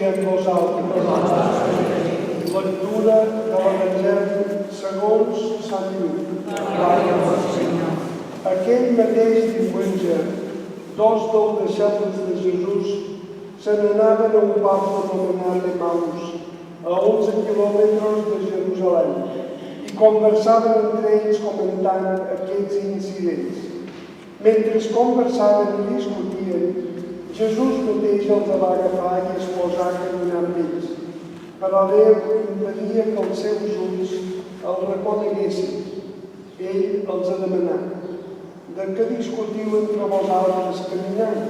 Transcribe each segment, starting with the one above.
dia amb vosaltres. Lectura de l'Evangeli segons Sant Lluc. Aquell mateix diumenge, dos dels deixebles de Jesús se n'anaven a un poble anomenat Emaús, a 11 quilòmetres de Jerusalem, i conversaven entre ells comentant aquests incidents. Mentre conversaven i discutien, Jesús mateix els va agafar i es posà a caminar amb ells. Però Déu impedia que els seus ulls el reconeguessin. Ell els ha demanat: de què discutiu entre vosaltres caminant?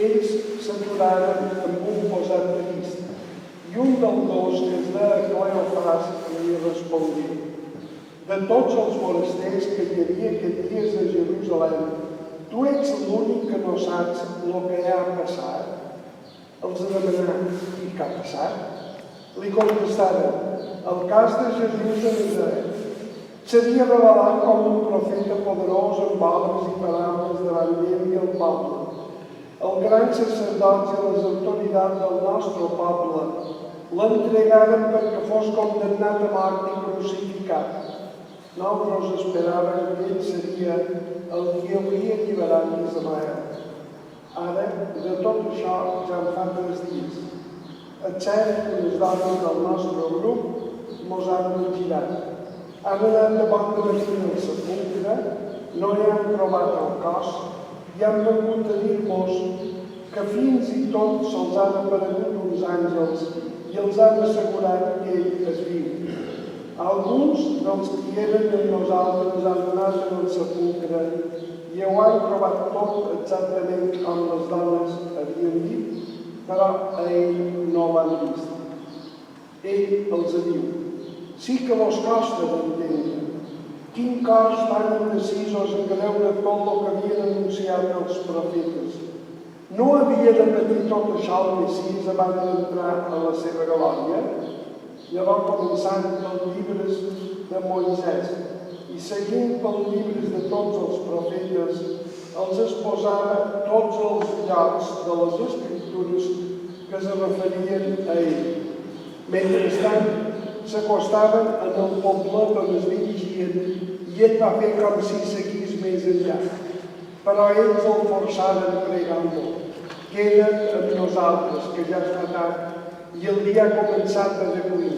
Ells s'aturaren amb un posat de vista, i un dels dos, que es deia Cleofas, li respongué: de tots els forasters que hi havia aquests dies a Jerusalem, tu ets l'únic que no saps el que ha passat? Els ha demanat: i què ha passat? Li contestaren: el cas de Jesús de Nazaret. S'havia revelat com un profeta poderós amb obres i paraules davant d'ell i el poble. El gran sacerdot i les autoritats del nostre poble l'entregaren perquè fos condemnat a mort i crucificat. Nosaltres esperàvem que ell seria el que hauria alliberat d'Israel. Ara, de tot això, ja en fa 3 dies. És cert que les dones del nostre grup mos han vigilat. Han anat de bon matí al sepulcre, no hi han trobat el cos i han vingut a dir-nos que fins i tot se'ls han aparegut uns àngels i els han assegurat que ell es viu. Alguns dels que eren amb nosaltres han anat al sepulcre i ho han trobat tot exactament com les dones havien dit, però a ell no l'han vist. Ell els diu: sí que vos costa d'entendre. Quin cos tan indecisos en creure tot el que havien anunciat els profetes. No havia de patir tot això el Messies abans d'entrar a la seva glòria? Llavors, començant pels llibres de Moisès i seguint pels llibres de tots els profetes, els exposava tots els llocs de les Escriptures que es referien a ell. Mentrestant, s'acostaven en el poblet on es dirigien i ell va fer com si seguís més enllà. Però ells el forçaren pregant-lo: queda't amb nosaltres, que ja es fa tard, i el dia ha començat a decair.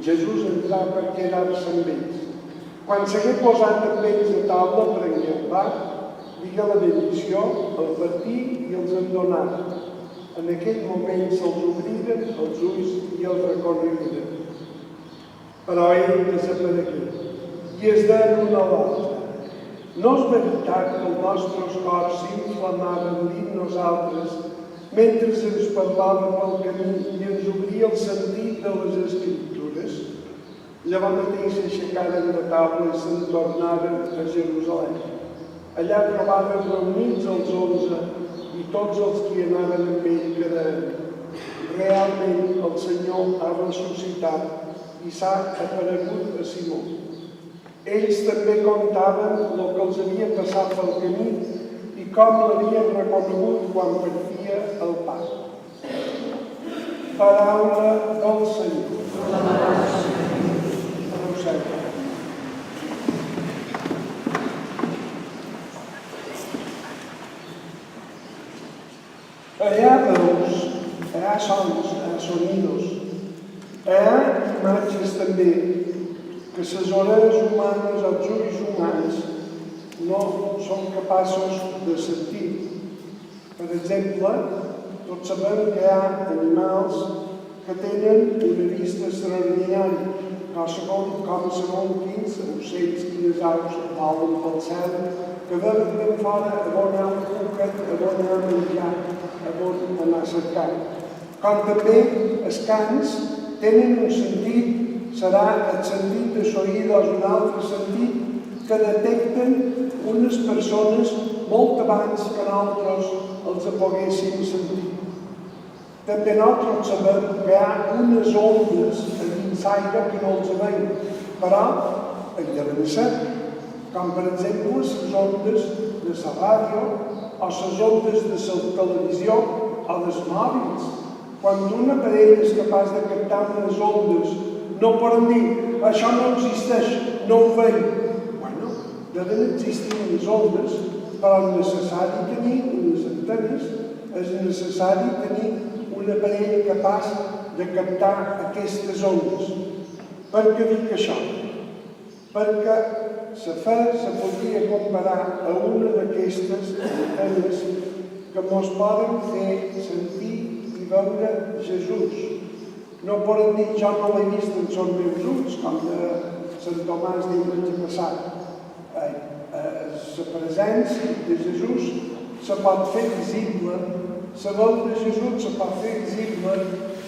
Jesús entrà per quedar-se amb ells. Quan s'hagué posat amb ells a taula, prengué el pa, digué la benedició, el partí i els en donà. En aquell moment se'ls obriren els ulls i els reconegueren. Però ell desaparegué i es deien un a l'altre: no és veritat que els nostres cors s'inflamaven dins nosaltres mentre ens parlava pel camí i ens obria el sentit de les Escriptures? Llavors mateix s'aixecaren de taula i se'n tornaren a Jerusalem. Allà trobaven reunits els 11 i tots els que hi anaven amb ell, que deien: realment el Senyor ha ressuscitat i s'ha aparegut a Simó. Ells també contaven el que els havia passat pel camí i com l'havien reconegut quan partia el pa. Paraula del Senyor. Allà veus, allà sons, allà sonidos, allà imatges també, que les orelles humanes, els ulls humans, no són capaços de sentir. Per exemple, tots sabem que hi ha animals que tenen una vista extraordinària, com segons quins ocells, quines aus volen pel cel, que veuen ben fora a on hi ha un cucat, a on hi ha menjar, a on anar a cercar. Com també els cans tenen un sentit, serà el sentit de l'oïda, un altre sentit que detecten unes persones molt abans que nosaltres els poguéssim sentir. També nosaltres sabem que hi ha unes ondes a dins l'aire que no els veiem, però hi deuen ser, com per exemple les ondes de la ràdio o les ondes de la televisió o dels mòbils. Quan un aparell és capaç de captar unes ondes, no poden dir, això no existeix, no ho veiem. Bueno, deuen existir unes ondes, però és necessari tenir unes antenes, és necessari tenir un aparell capaç de captar aquestes ondes. Per què dic això? Perquè la fe se podria comparar a una d'aquestes antenes que ens poden fer sentir i veure Jesús. No poden dir, jo no l'he vist en els meus ulls, com de Sant Tomàs diumenge passat. La presència de Jesús se pot fer visible, la veu de Jesús se pot fer visible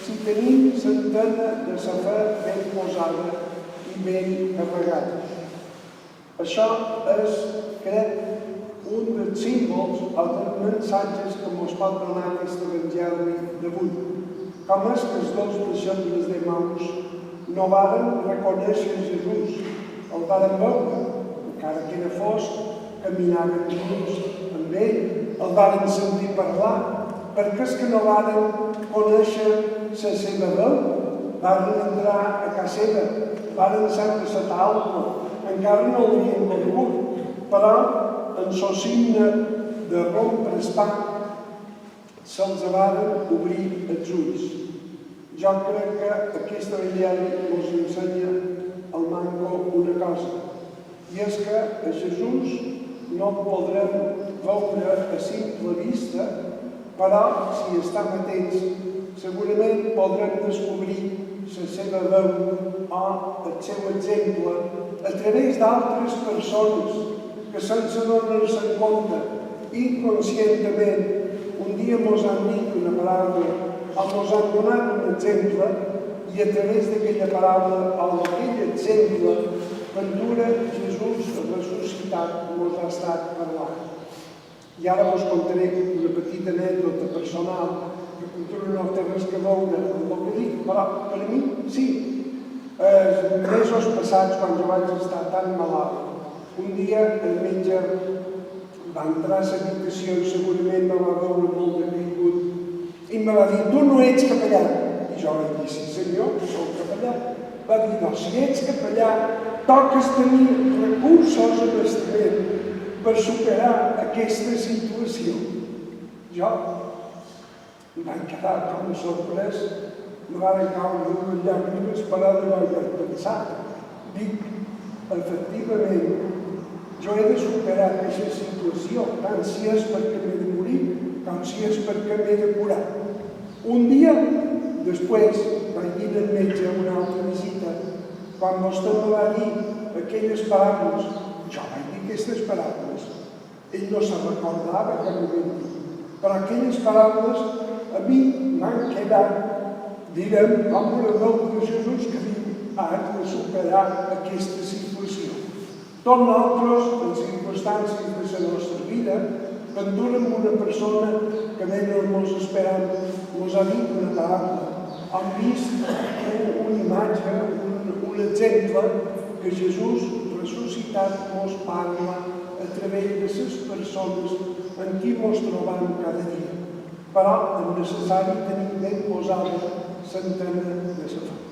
si tenim l'antena de la fe ben posada i ben carregada. Això és, crec, un dels símbols o dels missatges que ens pot donar aquest evangeli d'avui. Com és que els dos deixebles d'Emaús no varen reconèixer Jesús, el varen veure, encara que era fosc, caminaven junts amb ell, el varen sentir parlar, perquè és que no varen conèixer la seva veu, varen entrar a casa seva, varen sempre la taula, encara no l'havien conegut, però en el signe de rompre el pa se'ls varen obrir els ulls. Jo crec que aquest evangeli ens ensenya al manco una cosa, i és que a Jesús no el podrem veure a simple vista, però si estem atents segurament podrem descobrir la seva veu o el seu exemple a través d'altres persones que sense donar-se en compte inconscientment un dia ens han dit una paraula o ens han donat un exemple i a través d'aquella paraula o d'aquell exemple ventura Jesús ressuscitat ens ha estat parlant. I ara us contaré una petita anècdota personal que potser no té res a veure amb el que dic, però per a mi sí. Els mesos passats, quan jo vaig estar tan malalt, un dia el metge va entrar a l'habitació i segurament me va veure molt decaigut i me va dir, tu no ets capellà. I jo vaig dir, sí senyor, soc capellà. Va dir, no, si ets capellà, toques tenir recursos a l'estament per superar aquesta situació. Jo em vaig quedar com sorprès, me van caure unes llàgrimes, però no vaig pensar. Dic, efectivament, jo he de superar aquesta situació, tant si és perquè m'he de morir, com si és perquè m'he de curar. Un dia, després, vaig dir al metge una altra visita, quan vostè me va dir aquelles paraules, jo vaig dir aquestes paraules. Ell no se recordava que m'ho havia dit, però aquelles paraules a mi m'han quedat, direm, com una veu de Jesús que diu, has de superar aquesta situació. Tots nosaltres, en circumstàncies de la nostra vida, venturem una persona que menys ens esperem, ens ha dit una paraula, hem vist una imatge, un exemple que Jesús ressuscitat ens parla a través de les persones en qui ens trobam cada dia. Però és necessari tenir ben posada l'antena de la fe.